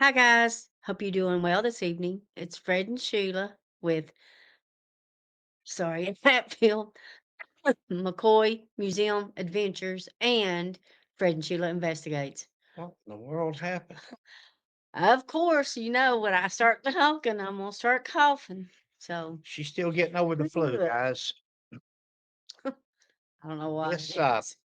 Hi guys, hope you're doing well this evening. It's Fred and Sheila with, Hatfield, McCoy Museum Adventures, and Fred and Sheila Investigates. What in the world happened? Of course, when I start talking, I'm gonna start coughing. So She's still getting over the flu, ugh, guys. I don't know why This it is.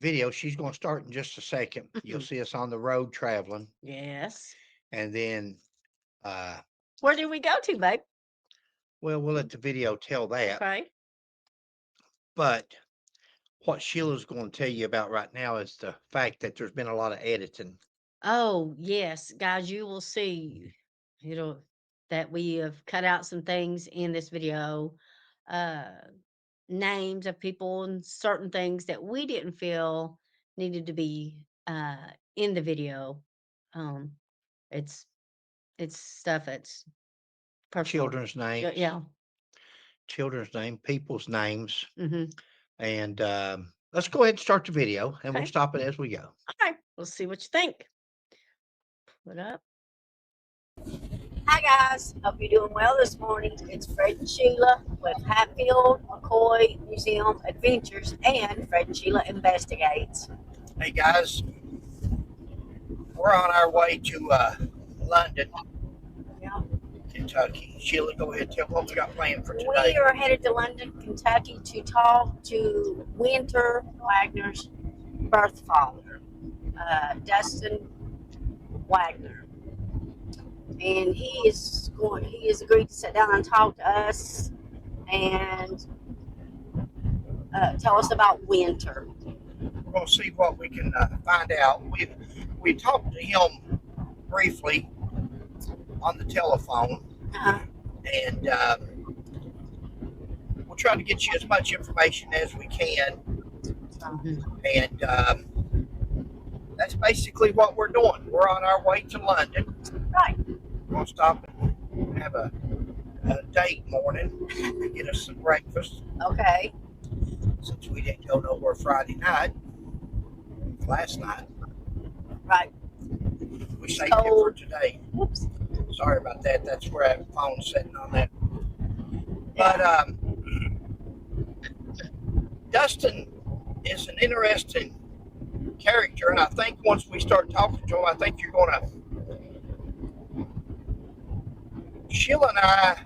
video, she's going to start in just a second. You'll see us on the road traveling, Yes. and then, uh, Where did we go to, babe? well, we'll let the video tell that. Okay. But what Sheila's going to tell you about right now is the fact that there's been a lot of editing. Oh, yes, guys, you will see it'll that we have cut out some things in this video. Uh Names of people and certain things that we didn't feel needed to be in the video. Um it's it's stuff that's personal. Children's Yeah, names, yeah. people's names, Mhm. and let's go ahead and start the video, and we'll Okay. stop it as we go. Okay. We'll see what you think. Put up. Hi guys, hope you're doing well this morning. It's Fred and Sheila with Hatfield, McCoy Museum Adventures and Fred and Sheila Investigates. Hey, guys, we're on our way to London, Yeah. Kentucky. Sheila, go ahead, tell what we got planned for We today. are headed to London, Kentucky to talk to Wynter Wagner's birth father, Dustin Wagner. And he has agreed to sit down and talk to us and tell us about Wynter. We're going to see what we can find out. We talked to him briefly on the telephone, Uh-huh. and we'll try to get you as much information as we can. And that's basically what we're doing. We're on our way to London. Right. We're going to stop and have a date morning and get us some breakfast. Okay. Since we didn't go nowhere Friday night, last night, Right. we saved it for today. Whoops. Sorry about that. That's where I have a phone sitting on that. Yeah. But Dustin is an interesting character, and I think once we start talking to him, I think you're going to. Sheila and I,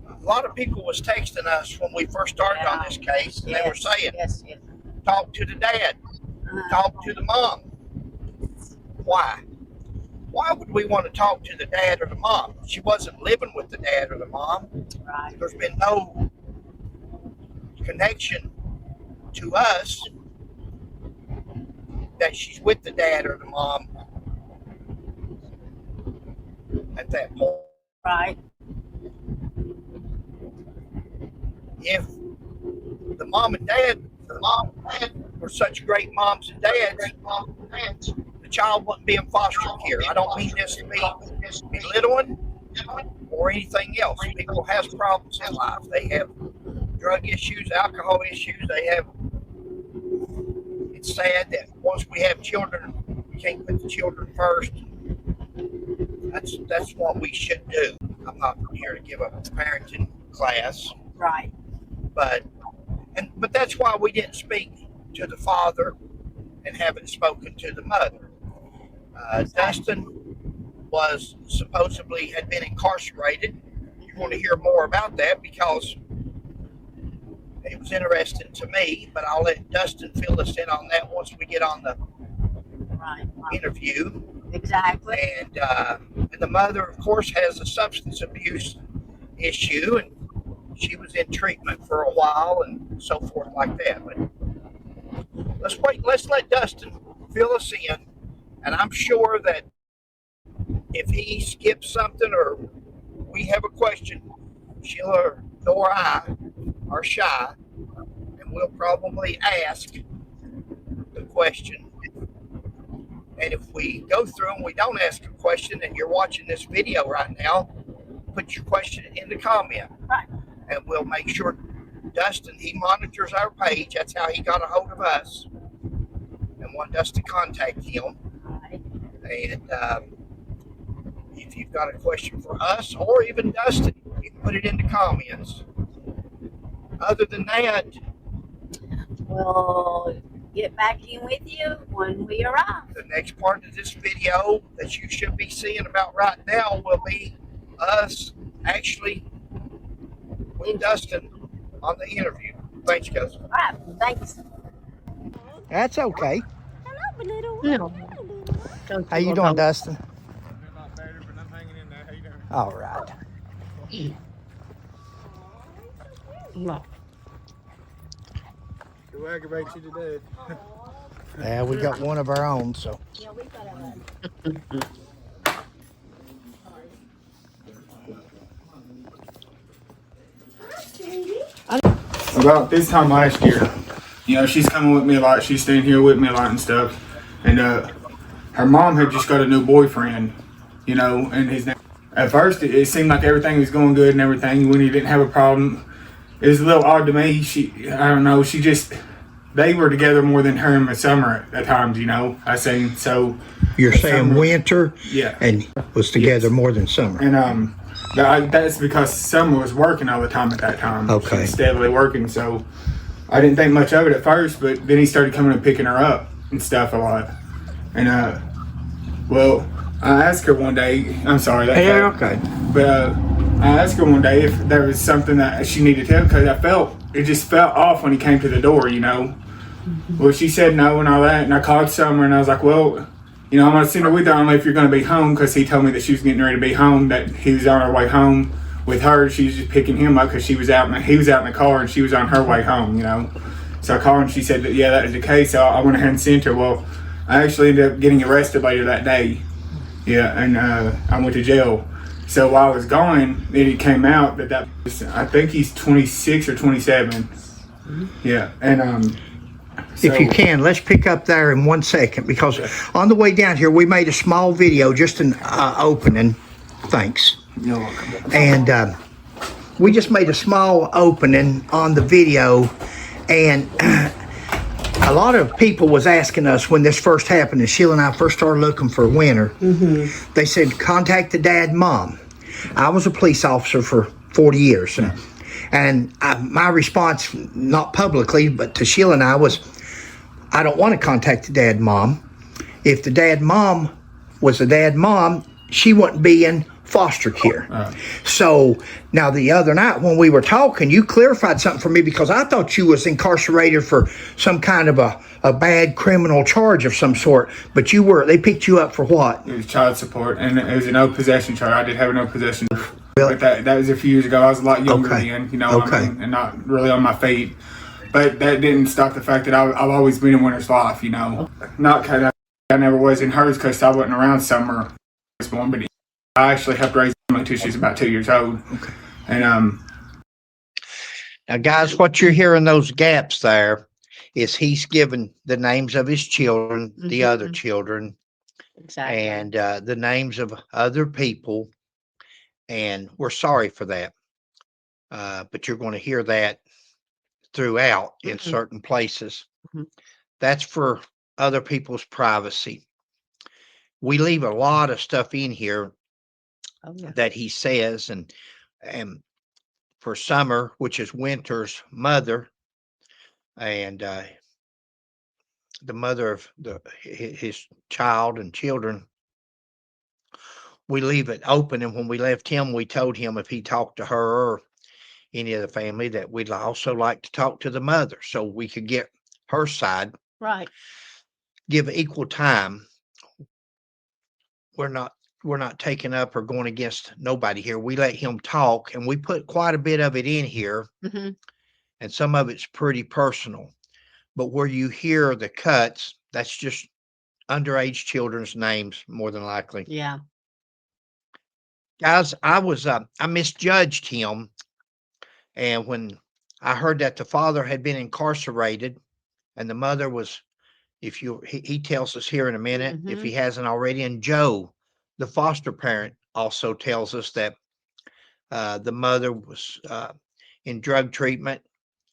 a lot of people was texting us when we first started on this case, and they were saying, yes. talk to the dad, talk to the mom. Why? Why would we want to talk to the dad or the mom? She wasn't living with the dad or the mom. Right. There's been no connection to us that she's with the dad or the mom at that point. Right. If the mom and dad were such great moms and dads, the child wouldn't be in foster care. I don't mean this to be belittling or anything else. People have problems in life. They have drug issues, alcohol issues. It's sad that once we have children, we can't put the children first. That's what we should do. I'm not here to give a parenting class. Right. But that's why we didn't speak to the father and haven't spoken to the mother. Dustin was supposedly had been incarcerated. You're going to hear more about that because it was interesting to me, but I'll let Dustin fill us in on that once we get on the interview. Exactly. And the mother, of course, has a substance abuse issue, and she was in treatment for a while and so forth like that. But let's let Dustin fill us in, and I'm sure that if he skips something or we have a question, Sheila or I are shy, and we'll probably ask the question. And if we go through and we don't ask a question and you're watching this video right now, put your question in the comment. Right. And we'll make sure Dustin, he monitors our page. That's how he got a hold of us and wanted us to contact him. Right. And if you've got a question for us or even Dustin, you can put it in the comments. Other than that, We'll get back in with you when we arrive. the next part of this video that you should be seeing about right now will be us actually with Dustin on the interview. Thanks, guys. All right, thanks. That's okay. No. How you doing, Dustin? All right. No. Who aggravates you today? Yeah, we got one of our own, so. About this time last year, she's coming with me a lot. She's staying here with me a lot and stuff. And her mom had just got a new boyfriend, and his name. At first, it seemed like everything was going good and everything when he didn't have a problem. It was a little odd to me. I don't know, they were together more than her and my summer at times, I seen, so. You're saying Summer, Wynter? Yeah. And was together more than Summer? And that's because Summer was working all the time at that time. Okay. She was steadily working, so I didn't think much of it at first, but then he started coming and picking her up and stuff a lot. And well, I asked her one day, I'm sorry. Okay. But I asked her one day if there was something that she needed to tell, because it just felt off when he came to the door, Well, she said no and all that, and I called Summer and I was like, well, I'm going to send her with her only if you're going to be home, because he told me that she was getting ready to be home, that he was on her way home with her. She was just picking him up because he was out in the car and she was on her way home, So I called her and she said that, yeah, that was the case. So I went ahead and sent her. Well, I actually ended up getting arrested later that day. Yeah, and I went to jail. So while I was gone, it came out that was, I think he's 26 or 27. Yeah, and If you can, let's pick up there in 1 second, because on the way down here, we made a small video, just an opening. Thanks. You're welcome. And we just made a small opening on the video, and a lot of people was asking us when this first happened, and Sheila and I first started looking for Wynter. They said, contact the dad and mom. I was a police officer for 40 years, and my response, not publicly, but to Sheila and I, was, I don't want to contact the dad and mom. If the dad and mom was the dad and mom, she wouldn't be in foster care. So now the other night when we were talking, you clarified something for me, because I thought you was incarcerated for some kind of a bad criminal charge of some sort, but they picked you up for what? It was child support, and it was a no possession charge. I did have a no possession. But that was a few years ago. I was a lot younger then, and not really on my feet. But that didn't stop the fact that I've always been in Wynter's life, Not because I never was in hers, because I wasn't around Summer, but I actually helped raise them until she was about 2 years old. Okay. And now, guys, what you're hearing, those gaps there, is he's given the names of his children, the other children, Exactly. and the names of other people, and we're sorry for that. But you're going to hear that throughout in certain places. That's for other people's privacy. We leave a lot of stuff in here that he says, and for Summer, which is Wynter's mother, and the mother of his child and children, we leave it open. And when we left him, we told him if he talked to her or any of the family, that we'd also like to talk to the mother, so we could get her side. Right. Give equal time. We're not taking up or going against nobody here. We let him talk, and we put quite a bit of it in here, and some of it's pretty personal. But where you hear the cuts, that's just underage children's names, more than likely. Yeah. Guys, I misjudged him, and when I heard that the father had been incarcerated and the mother was, he tells us here in a minute, if he hasn't already, and Joe, the foster parent, also tells us that the mother was in drug treatment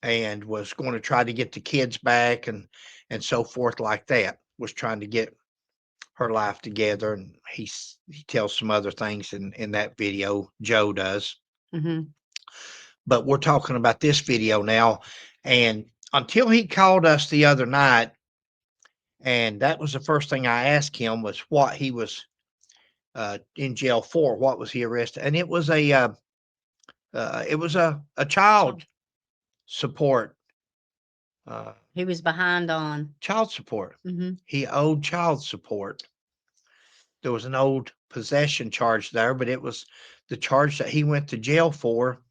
and was going to try to get the kids back and so forth like that, was trying to get her life together, and he tells some other things in that video. Joe does. Mm-hmm. But we're talking about this video now, and until he called us the other night, and that was the first thing I asked him was what he was in jail for. What was he arrested? And it was a child support. He was behind on Child support. Mm-hmm. He owed child support. There was an old possession charge there, but it was the charge that he went to jail for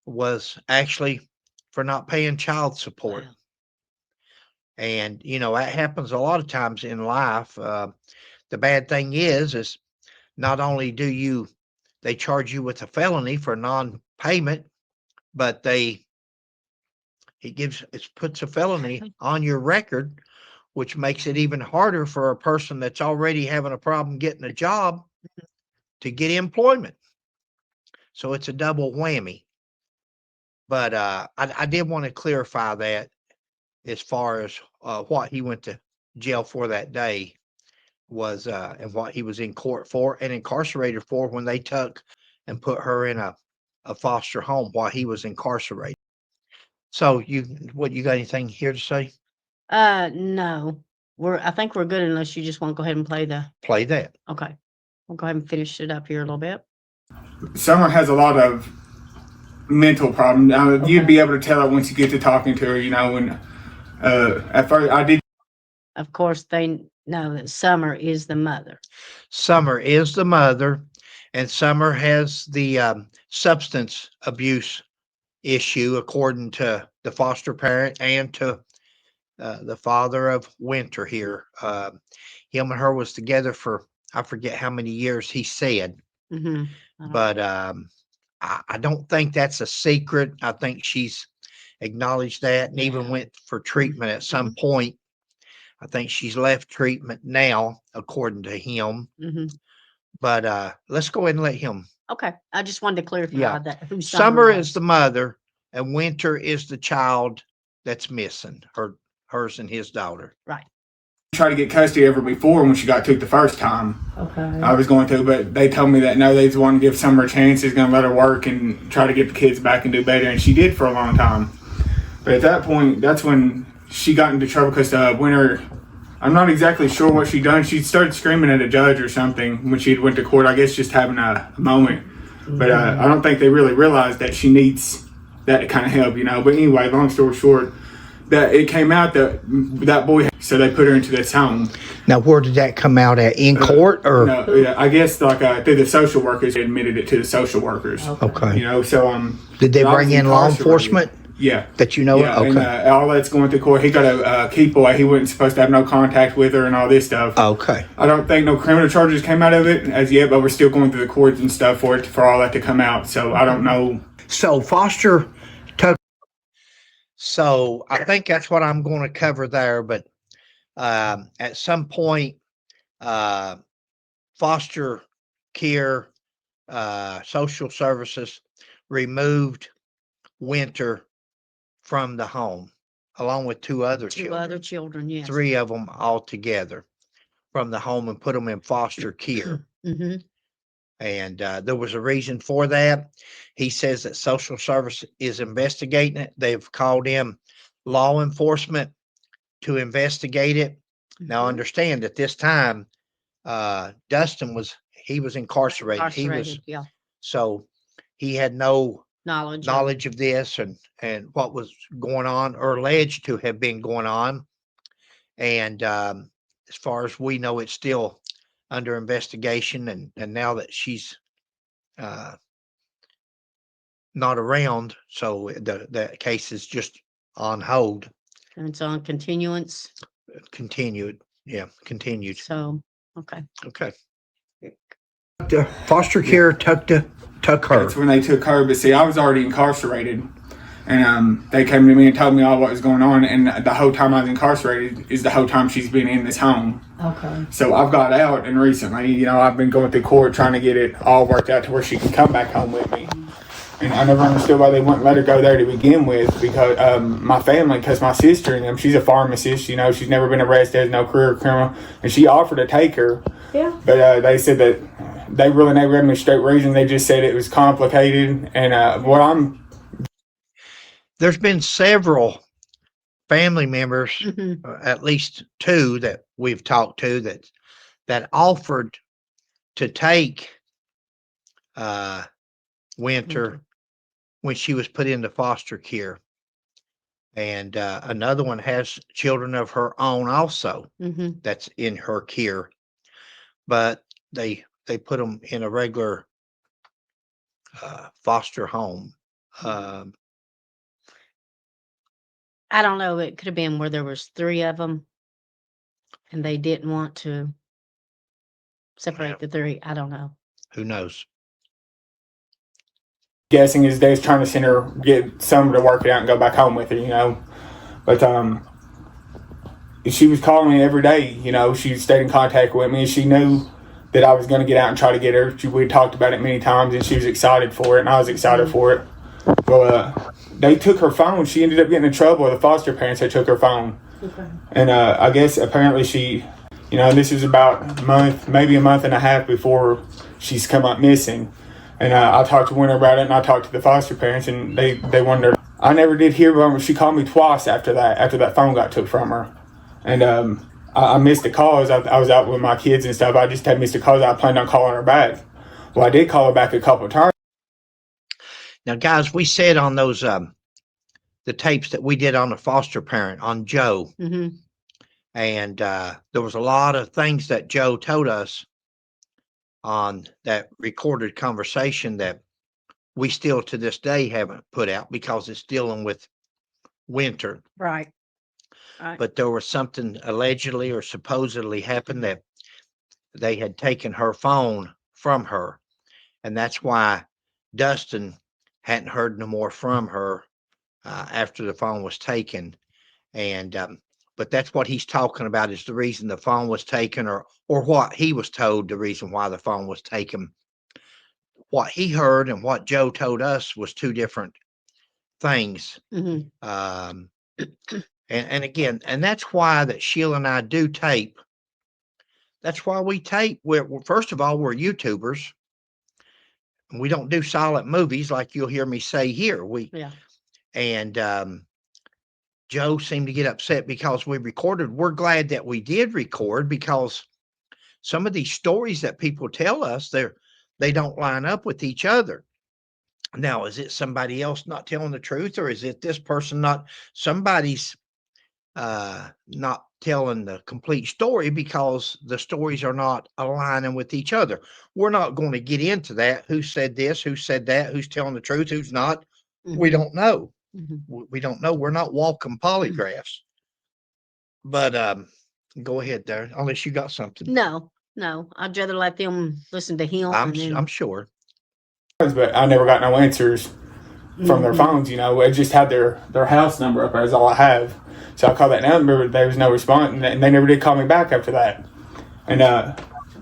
was actually for not paying child support. Wow. And, you know, that happens a lot of times in life. The bad thing is not only they charge you with a felony for non-payment, but it puts a felony on your record, which makes it even harder for a person that's already having a problem getting a job to get employment. So it's a double whammy. But I did want to clarify that as far as what he went to jail for that day was and what he was in court for and incarcerated for when they took and put her in a foster home while he was incarcerated. So you got anything here to say? No. I think we're good unless you just want to go ahead and play that. Okay. We'll go ahead and finish it up here a little bit. Summer has a lot of mental problems. You'd be able to tell it once you get to talking to her, you know, and at first I did. Of course, they know that Summer is the mother. Summer is the mother, and Summer has the substance abuse issue, according to the foster parent and to the father of Wynter here. Him and her was together for, I forget how many years he said, but I don't think that's a secret. I think she's acknowledged that and even went for treatment at some point. I think she's left treatment now, according to him. But let's go ahead and let him. Okay. I just wanted to clarify that. Who Summer is the mother and Wynter is the child that's missing, hers and his daughter. Right. Try to get custody of her before when she got took the first time. Okay. I was going to, but they told me that no, they just want to give Summer a chance. He's going to let her work and try to get the kids back and do better, and she did for a long time. But at that point, that's when she got into trouble because Wynter, I'm not exactly sure what she done. She started screaming at a judge or something when she went to court. I guess just having a moment. But I don't think they really realized that she needs that kind of help, you know. But anyway, long story short, that it came out that boy, so they put her into this home. Now, where did that come out at? In court or? No, I guess like through the social workers. They admitted it to the social workers. Okay. You know, so did they bring in law enforcement? Yeah. That you know? Yeah, okay. And all that's going through court. He got a keep away. He wasn't supposed to have no contact with her and all this stuff. Okay. I don't think no criminal charges came out of it as yet, but we're still going through the courts and stuff for all that to come out. So I don't know. So foster took. So I think that's what I'm going to cover there. But at some point, foster care, social services removed Wynter from the home, along with two other children, yes. 3 of them all together from the home and put them in foster care. And there was a reason for that. He says that social service is investigating it. They've called in law enforcement to investigate it. Now understand at this time, Dustin was incarcerated. So he had no knowledge of this and what was going on or alleged to have been going on. And as far as we know, it's still under investigation. And now that she's not around, so the case is just on hold. And it's on continuance. Continued. So, okay. The foster care took her. That's when they took her. But see, I was already incarcerated. And they came to me and told me all what was going on. And the whole time I was incarcerated is the whole time she's been in this home. Okay. So I've got out, and recently, you know, I've been going through court trying to get it all worked out to where she can come back home with me. And I never understood why they wouldn't let her go there to begin with, because my family, because my sister and them, she's a pharmacist, you know, she's never been arrested, has no career criminal, and she offered to take her. Yeah. But they said that they really never gave me a straight reason. They just said it was complicated. And There's been several family members, Mm-hmm. at least two that we've talked to that offered to take Wynter when she was put into foster care. And another one has children of her own also Mm-hmm. that's in her care. But they put them in a regular foster home. I don't know. It could have been where there was 3 of them, and they didn't want to separate the 3. I don't know. Who knows? guessing is they was trying to send her, get someone to work it out and go back home with her, you know. But she was calling me every day, you know. She stayed in contact with me. She knew that I was going to get out and try to get her. We talked about it many times, and she was excited for it, and I was excited for it. Well, they took her phone. She ended up getting in trouble with the foster parents. They took her phone. Okay. And I guess apparently she, you know, this is about a month, maybe a month and a half before she's come up missing. And I talked to Wynter about it, and I talked to the foster parents, and they wondered. I never did hear from her. She called me twice after that phone got took from her. And I missed the calls. I was out with my kids and stuff. I just had missed the calls. I planned on calling her back. Well, I did call her back a couple of times. Now, guys, we said on those the tapes that we did on the foster parent on Joe, Mm-hmm. and there was a lot of things that Joe told us on that recorded conversation that we still to this day haven't put out because it's dealing with Wynter. Right. Right. But there was something allegedly or supposedly happened that they had taken her phone from her, and that's why Dustin hadn't heard no more from her after the phone was taken. And but that's what he's talking about is the reason the phone was taken, or what he was told the reason why the phone was taken. What he heard and what Joe told us was two different things. Mm-hmm. And again, and that's why that Sheila and I do tape. That's why we tape. We're first of all, we're YouTubers. We don't do silent movies like you'll hear me say here. And Joe seemed to get upset because we recorded. We're glad that we did record because some of these stories that people tell us, they don't line up with each other. Now, is it somebody else not telling the truth, or is it this person not? Somebody's not telling the complete story because the stories are not aligning with each other. We're not going to get into that. Who said this? Who said that? Who's telling the truth? Who's not? Mm-hmm. We don't know. Mm-hmm. We don't know. We're not walking polygraphs. But go ahead there, unless you got something. No. I'd rather let them listen to him. I'm sure. But I never got no answers from their phones, you know. I just had their house number up there is all I have. So I called that number, but there was no response, and they never did call me back after that. And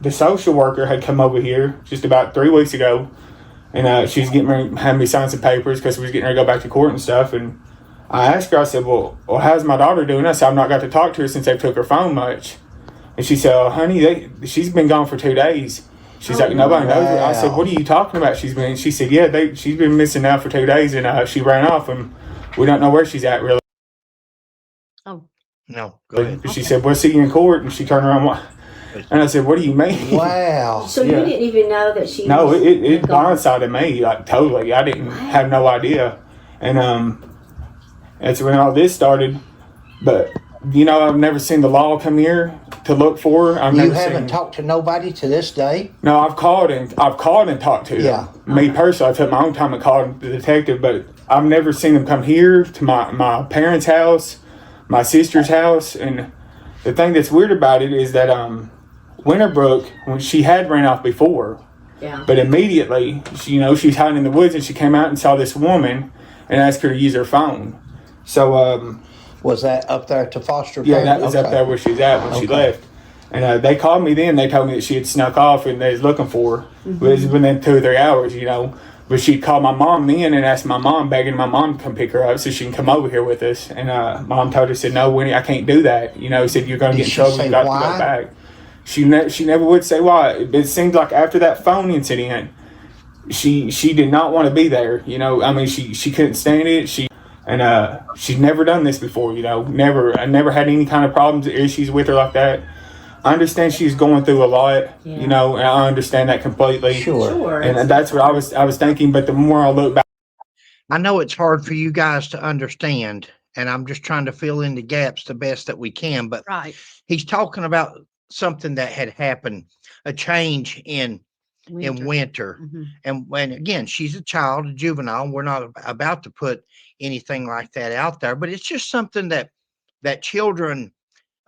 the social worker had come over here just about 3 weeks ago, and she's having me sign some papers because we was getting ready to go back to court and stuff. And I asked her, I said, well, how's my daughter doing? I said, I've not got to talk to her since they took her phone much. And she said, oh, honey, she's been gone for 2 days. She's like, nobody knows her. I said, what are you talking about? She said, yeah, she's been missing now for 2 days, and she ran off, and we don't know where she's at, really. Oh. No, go ahead. But she said, we'll see you in court, and she turned around, and I said, what do you mean? Wow. So you didn't even know that she No, was it blindsided me, like, totally. I didn't have no idea. And that's when all this started. But, you know, I've never seen the law come here to look for her. You haven't talked to nobody to this day? No, I've called and talked to them. Me personally, I took my own time and called the detective, but I've never seen them come here to my parents' house, my sister's house. And the thing that's weird about it is that Winterbrook, when she had ran off before, but immediately, she's hiding in the woods, and she came out and saw this woman and asked her to use her phone. So was that up there to foster parent? Yeah, that was up there where she's at when she left. And they called me then. They told me that she had snuck off and they was looking for her. But it was within 2 or 3 hours, you know. But she called my mom in and asked my mom, begging my mom to come pick her up so she can come over here with us. And mom told her, said, no, Winnie, I can't do that. You know, said, you're going to get in trouble. You got to go back. She never would say why. It seemed like after that phone incident, she did not want to be there. You know, I mean, she couldn't stand it. She's never done this before. You know, I never had any kind of problems or issues with her like that. I understand she's going through a lot, you know, and I understand that completely. Sure. And that's what I was thinking. But the more I look back, I know it's hard for you guys to understand, and I'm just trying to fill in the gaps the best that we can. But Right. he's talking about something that had happened, a change in Wynter. Mm-hmm. And when again, she's a child, a juvenile. We're not about to put anything like that out there, but it's just something that children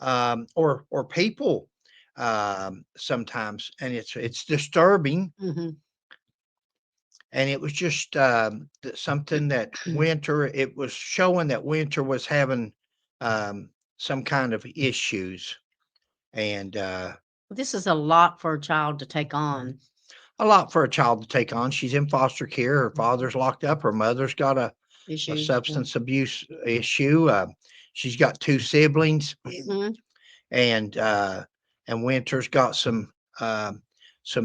or people sometimes, and it's disturbing. Mm-hmm. And it was just something that Wynter, it was showing that Wynter was having some kind of issues. And This is a lot for a child to take on. a lot for a child to take on. She's in foster care. Her father's locked up. Her mother's got a substance abuse issue. She's got 2 siblings. Mm-hmm. And Wynter's got some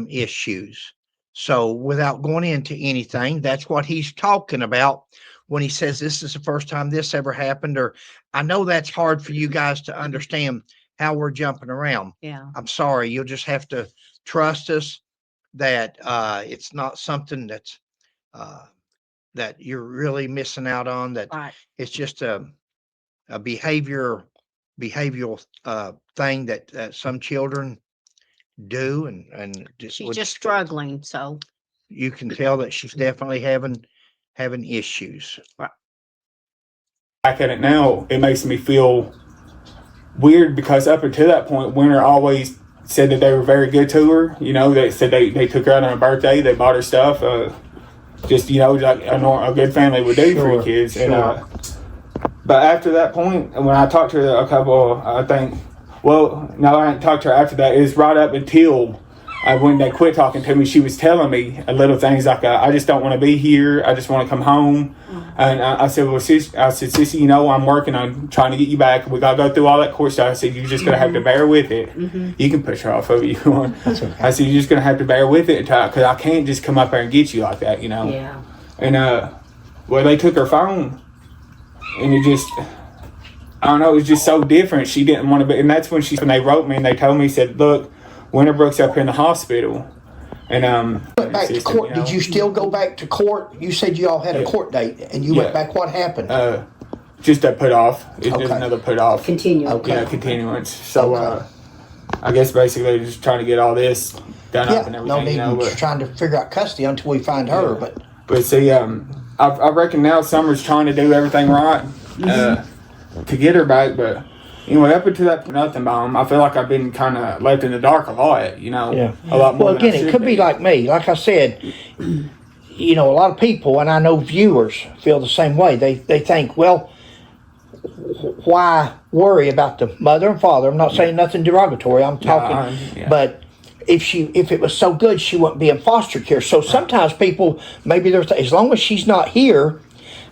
issues. So without going into anything, that's what he's talking about when he says this is the first time this ever happened. Or I know that's hard for you guys to understand how we're jumping around. Yeah. I'm sorry. You'll just have to trust us that it's not something that's that you're really missing out on. That it's just a behavioral thing that some children do, and she's just struggling. So you can tell that she's definitely having issues. Back at it now, it makes me feel weird because up until that point, Wynter always said that they were very good to her. You know, they said they took her out on her birthday, they bought her stuff, just, you know, like a good family would do for your kids. Sure. And but after that point, when I talked to her a couple, I think, well, no, I didn't talk to her after that. It was right up until when they quit talking to me, she was telling me little things like, I just don't want to be here. I just want to come home. And I said, well, Sissy, you know, I'm working on trying to get you back. We got to go through all that court stuff. I said, you're just going to have to bear with it. You can push her off of you. That's okay. I said, you're just going to have to bear with it because I can't just come up there and get you like that, you know. Yeah. And, well, they took her phone. And it just, I don't know, it was just so different. She didn't want to be, and that's when they wrote me and they told me, said, look, Winterbrook's up here in the hospital. And went back to court. You know, did you still go back to court? You said you all had a court date and you went back. What happened? Just a put off. It's just another put off. Continuance. Okay. Yeah, continuance. So I guess basically just trying to get all this done up and everything. No need, you know, just trying to figure out custody until we find her. But see, I reckon now Summer's trying to do everything right to get her back, but anyway, up until that point, nothing by them. I feel like I've been kind of left in the dark a lot, you know. Yeah. A lot more. Well, again, it could be like me. Like I said, you know, a lot of people, and I know viewers feel the same way. They think, well, why worry about the mother and father? I'm not saying nothing derogatory. I'm talking, but if it was so good, she wouldn't be in foster care. So sometimes people, maybe as long as she's not here.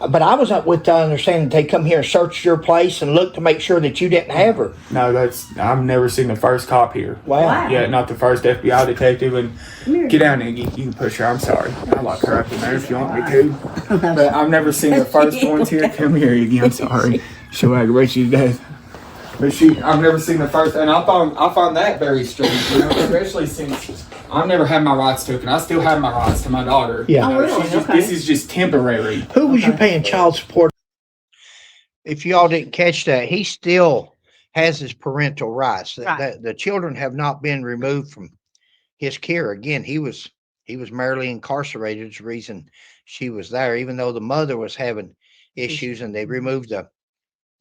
But I was with the understanding that they come here and search your place and look to make sure that you didn't have her. No, I've never seen the first cop here. Wow. Yeah, not the first FBI detective. And get down there, you can push her. I'm sorry. I'll lock her up in there if you want me to. But I've never seen the first ones here. Come here again. I'm sorry. She'll aggravate you to death. But I've never seen the first, and I found that very strange, you know, especially since I've never had my rights taken. I still have my rights to my daughter. Yeah. You know, this is just temporary. Who was you paying child support? If y'all didn't catch that, he still has his parental rights. The children have not been removed from his care. Again, he was merely incarcerated. Is the reason she was there, even though the mother was having issues, and they removed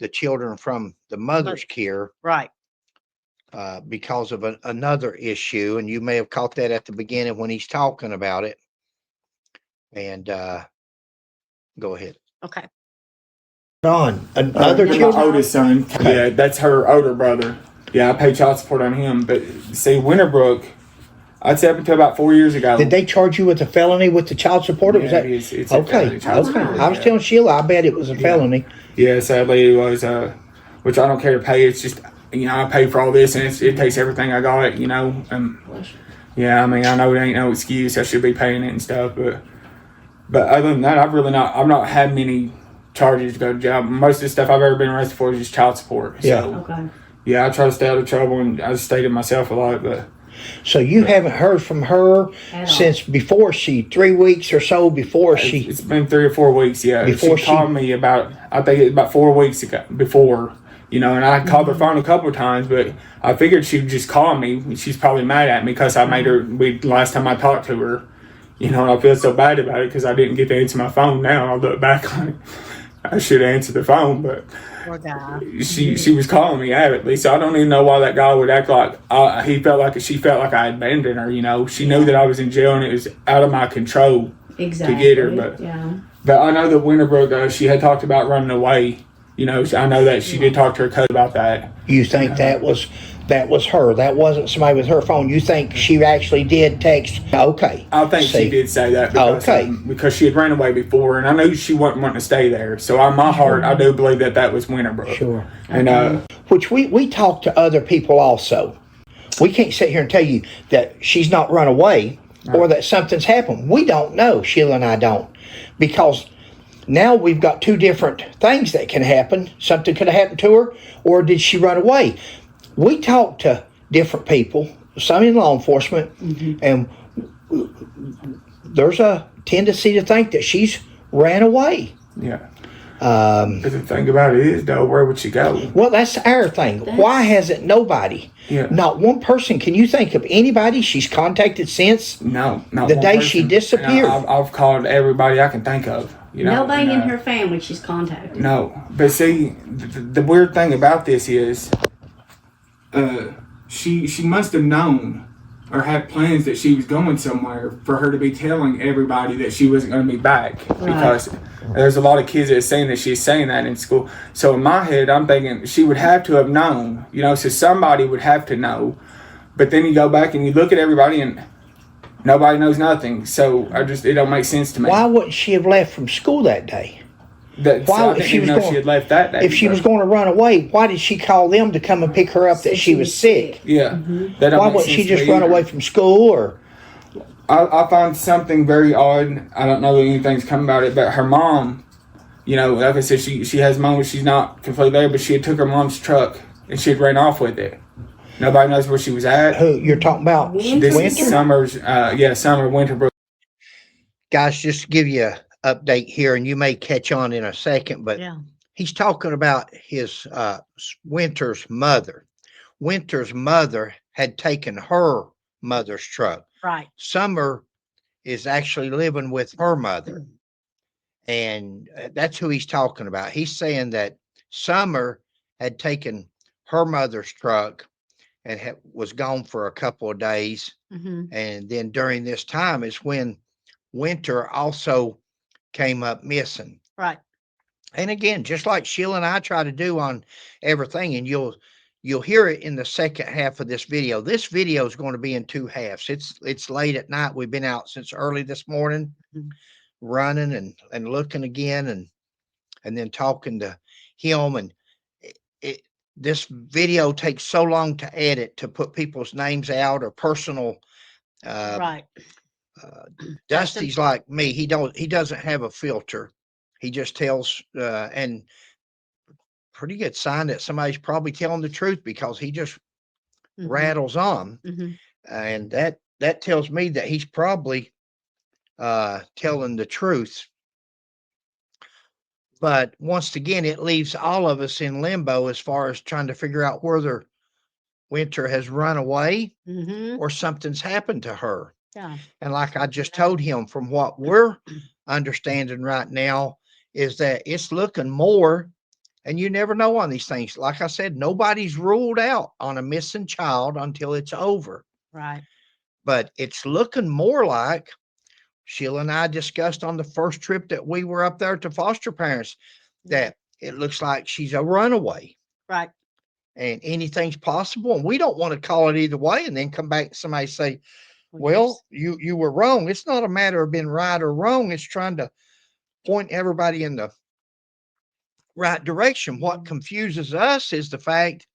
the children from the mother's care. Right. Because of another issue, and you may have caught that at the beginning when he's talking about it. And go ahead. Okay. On another My children. oldest son. Okay. Yeah, that's her older brother. Yeah, I pay child support on him. But see, Winterbrook, I'd say up until about 4 years ago. Did they charge you with a felony with the child support? Or was Yeah, that it's a okay? felony child Okay. support, I was yeah. telling Sheila, I bet it was a felony. Yeah, sadly it was. Which I don't care to pay. It's just, you know, I paid for all this, and it takes everything I got. You know, yeah. I mean, I know it ain't no excuse. I should be paying it and stuff, but other than that, I've not had many charges to go to jail. Most of the stuff I've ever been arrested for is just child support. Yeah. So, Okay. yeah, I try to stay out of trouble, and I stayed to myself a lot, but. So you haven't heard from her since before 3 weeks or so before she. It's been 3 or 4 weeks. Yeah, Before she called me about, I think it's about 4 weeks ago before. You know, and I called her phone a couple of times, but I figured she'd just call me. She's probably mad at me because I made her. Last time I talked to her, you know, and I feel so bad about it because I didn't get to answer my phone. Now I look back on it, I should have answered the phone, but. Poor guy. She was calling me avidly, so I don't even know why that guy would act like she felt like I abandoned her. You know, she knew that I was in jail and it was out of my control Exactly. to get her. But I know that Winterbrook, she had talked about running away. You know, I know that she did talk to her cousin about that. You think that was her? That wasn't somebody with her phone. You think she actually did text? Okay. I think she did say that because she had ran away before, and I knew she wasn't wanting to stay there. So on my heart, I do believe that was Winterbrook. Sure. And which we talk to other people also. We can't sit here and tell you that she's not run away or that something's happened. We don't know. Sheila and I don't, because now we've got two different things that can happen. Something could have happened to her, or did she run away? We talk to different people, some in law enforcement, and there's a tendency to think that she's ran away. Yeah. But the thing about it is, though, where would she go? Well, that's our thing. Why hasn't nobody, not one person, can you think of anybody she's contacted since? No, not the one day person. she disappeared. I've called everybody I can think of. You know, Nobody in her family she's contacted. No, but see, the weird thing about this is, she must have known or had plans that she was going somewhere for her to be telling everybody that she wasn't going to be back, because there's a lot of kids that are saying that she's saying that in school. So in my head, I'm thinking she would have to have known, you know, so somebody would have to know. But then you go back and you look at everybody and nobody knows nothing. So it don't make sense to me. Why wouldn't she have left from school that day? Why, if she was going, she had left that day. If she was going to run away, why did she call them to come and pick her up that she was sick? Yeah. Why wouldn't she just run away from school? Or I find something very odd. I don't know that anything's come about it, but her mom, you know, like I said, she has moments she's not completely there, but she had took her mom's truck and she had ran off with it. Nobody knows where she was at. Who you're talking about? This is Summer's, Summer Winterbrook. Guys, just to give you an update here, and you may catch on in a second, but he's talking about his Wynter's mother. Wynter's mother had taken her mother's truck. Right. Summer is actually living with her mother, and that's who he's talking about. He's saying that Summer had taken her mother's truck and was gone for a couple of days. And then during this time is when Wynter also came up missing. Right. And again, just like Sheila and I try to do on everything, and you'll hear it in the second half of this video. This video is going to be in two halves. It's late at night. We've been out since early this morning, running and looking again, and then talking to him. And this video takes so long to edit, to put people's names out or personal. Right. Dusty's like me. He doesn't have a filter. He just tells, and pretty good sign that somebody's probably telling the truth, because he just rattles on. And that tells me that he's probably telling the truth. But once again, it leaves all of us in limbo as far as trying to figure out whether Wynter has run away or something's happened to her. Yeah. And like I just told him, from what we're understanding right now, is that it's looking more, and you never know on these things. Like I said, nobody's ruled out on a missing child until it's over. Right. But it's looking more like, Sheila and I discussed on the first trip that we were up there to foster parents, that it looks like she's a runaway. Right. And anything's possible. And we don't want to call it either way and then come back and somebody say, Well, you were wrong. It's not a matter of being right or wrong. It's trying to point everybody in the right direction. What confuses us is the fact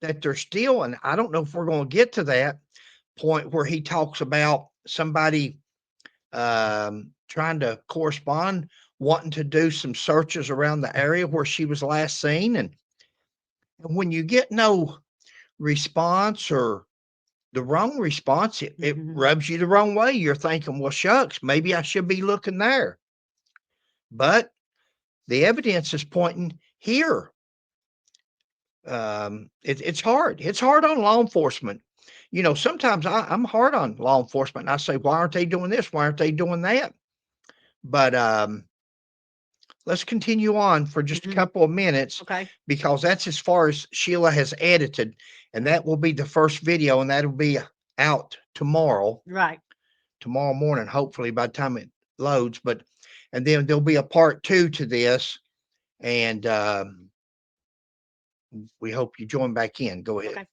that there's still, and I don't know if we're going to get to that point where he talks about somebody trying to correspond, wanting to do some searches around the area where she was last seen. And when you get no response or the wrong response, it rubs you the wrong way. You're thinking, well, shucks, maybe I should be looking there. But the evidence is pointing here. It's hard. It's hard on law enforcement. You know, sometimes I'm hard on law enforcement. And I say, why aren't they doing this? Why aren't they doing that? But let's continue on for just a couple of minutes. Okay. Because that's as far as Sheila has edited. And that will be the first video, and that'll be out tomorrow. Right. Tomorrow morning, hopefully, by the time it loads. And then there'll be a part 2 to this. And we hope you join back in. Go ahead. Okay.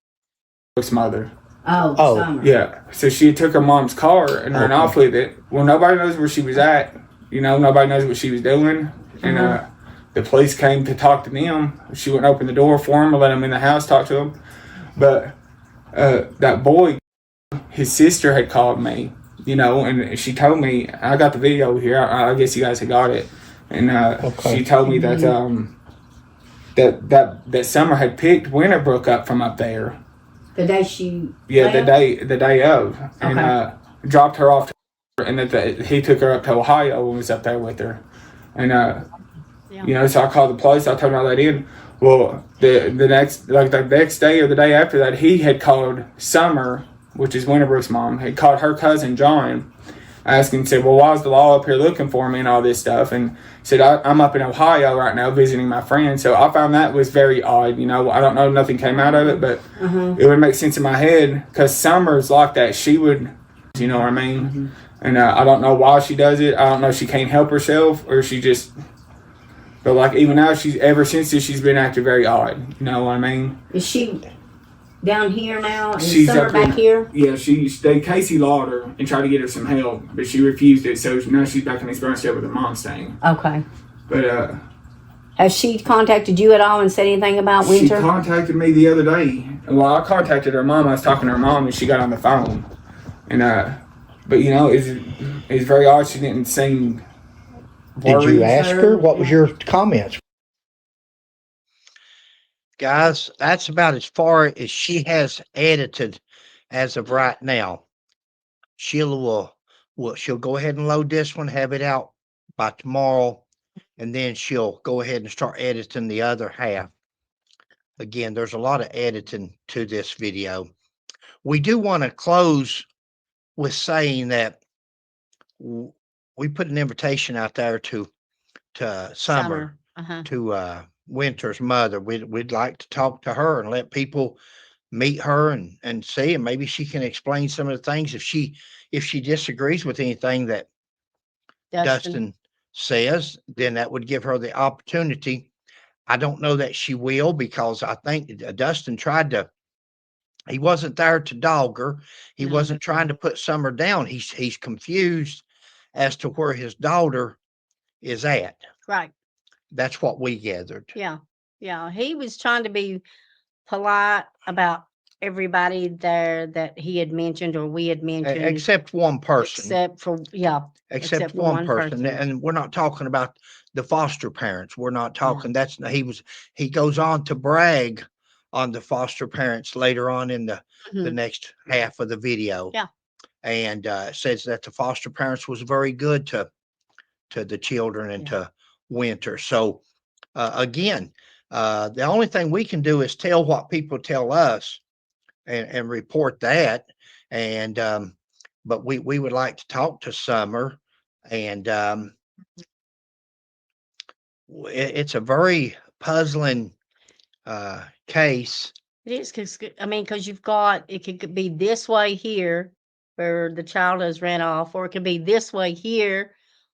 His mother. Oh, Summer. Yeah. So she took her mom's car and ran off with it. Well, nobody knows where she was at. You know, nobody knows what she was doing. And the police came to talk to them. She wouldn't open the door for him or let him in the house, talk to him. But that boy, his sister had called me, you know, and she told me, I got the video here. I guess you guys had got it. And she told me that that Summer had picked Winterbrook up from up there. The day she Yeah, left? the day of. And dropped her off to her, and that he took her up to Ohio and was up there with her. And you know, so I called the police, I told them all that in. Well, the next day or the day after that, he had called Summer, which is Winterbrook's mom, had called her cousin John, asking, said, well, why is the law up here looking for me and all this stuff? And said, I'm up in Ohio right now visiting my friend. So I found that was very odd. You know, I don't know, nothing came out of it, but it would make sense in my head because Summer's like that. She would, you know what I mean? And I don't know why she does it. I don't know if she can't help herself or she just, but like even now, ever since this, she's been acting very odd. You know what I mean? Is she down here now? Is She's Summer up back here? Yeah, Casey lawed her and tried to get her some help, but she refused it. So now she's back in Experience with her mom staying. Okay. But has she contacted you at all and said anything about she Wynter? contacted me the other day. Well, I contacted her mom. I was talking to her mom, and she got on the phone. And but you know, it's very odd. She didn't seem worried. Did you ask her? What was your comments? Guys, that's about as far as she has edited as of right now. Sheila she'll go ahead and load this one, have it out by tomorrow, and then she'll go ahead and start editing the other half. Again, there's a lot of editing to this video. We do want to close with saying that we put an invitation out there to Summer. To Wynter's mother. We'd like to talk to her and let people meet her and see, and maybe she can explain some of the things if she disagrees with anything that Dustin says, then that would give her the opportunity. I don't know that she will, because I think Dustin he wasn't there to dog her. He wasn't trying to put Summer down. He's confused as to where his daughter is at. Right. That's what we gathered. Yeah. Yeah. He was trying to be polite about everybody there that he had mentioned or we had mentioned. Except one person. Except for Except one person. And we're not talking about the foster parents. We're not talking, he goes on to brag on the foster parents later on in the next half of the video. Yeah. And says that the foster parents was very good to the children and to Wynter. So again, the only thing we can do is tell what people tell us and report that. And but we would like to talk to Summer, and it's a very puzzling case. It is, because you've got, it could be this way here where the child has ran off, or it could be this way here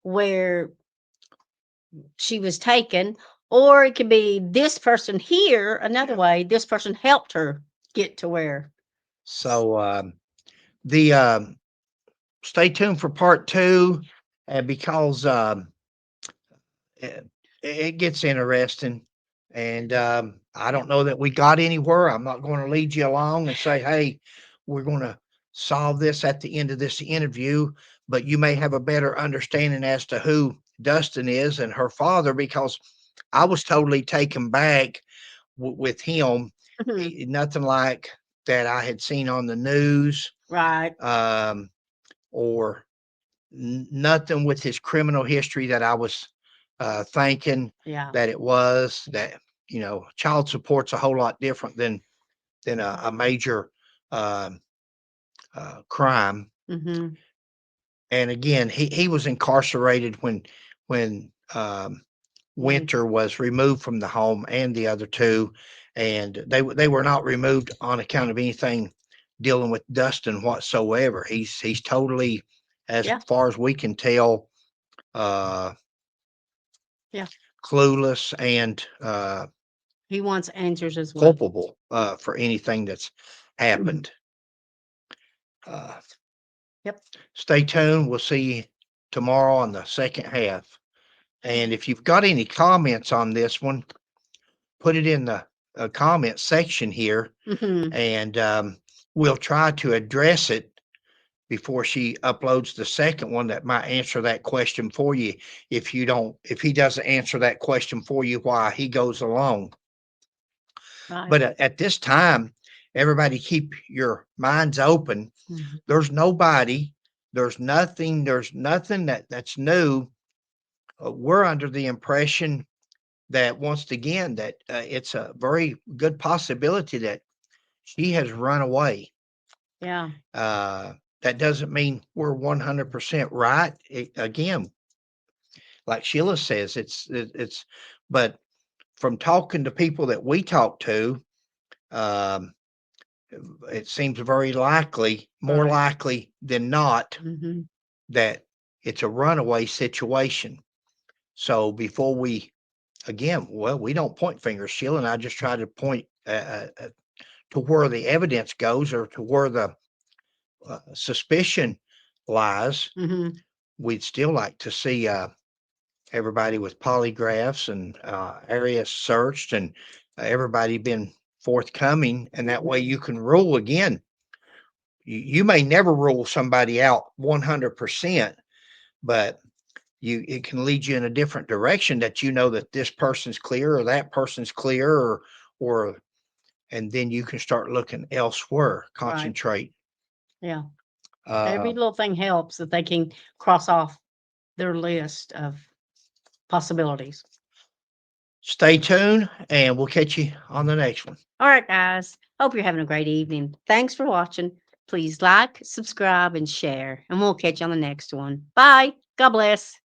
where she was taken, or it could be this person here another way. This person helped her get to where. So the stay tuned for part 2, because it, it gets interesting. And I don't know that we got anywhere. I'm not going to lead you along and say, hey, we're going to solve this at the end of this interview, but you may have a better understanding as to who Dustin is and her father, because I was totally taken back with him. Mhm. Nothing like that I had seen on the news, Right. or nothing with his criminal history that I was thinking Yeah. that it was. That, child support's a whole lot different than a major um crime. Mhm. And again, he was incarcerated when When Wynter was removed from the home, and the other two, and they were not removed on account of anything dealing with Dustin whatsoever. He's totally, as Yeah. far as we can tell, uh, Yeah. clueless and He wants answers as well. culpable for anything that's happened. Uh, Yep. Stay tuned. We'll see you tomorrow on the second half. And if you've got any comments on this one, put it in the comment section here, Mhm. and we'll try to address it before she uploads the second one that might answer that question for you. If he doesn't answer that question for you while he goes along. Right. But at this time, everybody keep your minds open. Mhm. There's nobody, there's nothing that's new. We're under the impression that, once again, that it's a very good possibility that she has run away. Yeah. That doesn't mean we're 100% right. Again, like Sheila says, but from talking to people that we talk to, um, it seems very likely, more Right. likely than not, Mhm. that it's a runaway situation. So before we, again, well, we don't point fingers. Sheila and I just try to point to where the evidence goes, or to where the suspicion lies. Mhm. We'd still like to see everybody with polygraphs and areas searched, and everybody been forthcoming. And that way you can rule again. You may never rule somebody out 100%, but it can lead you in a different direction, that that this person's clear or that person's clear, or and then you can start looking elsewhere, Right. concentrate. Yeah. Uh, Every little thing helps that they can cross off their list of possibilities. Stay tuned, and we'll catch you on the next one. All right, guys. Hope you're having a great evening. Thanks for watching. Please like, subscribe, and share, and we'll catch you on the next one. Bye. God bless.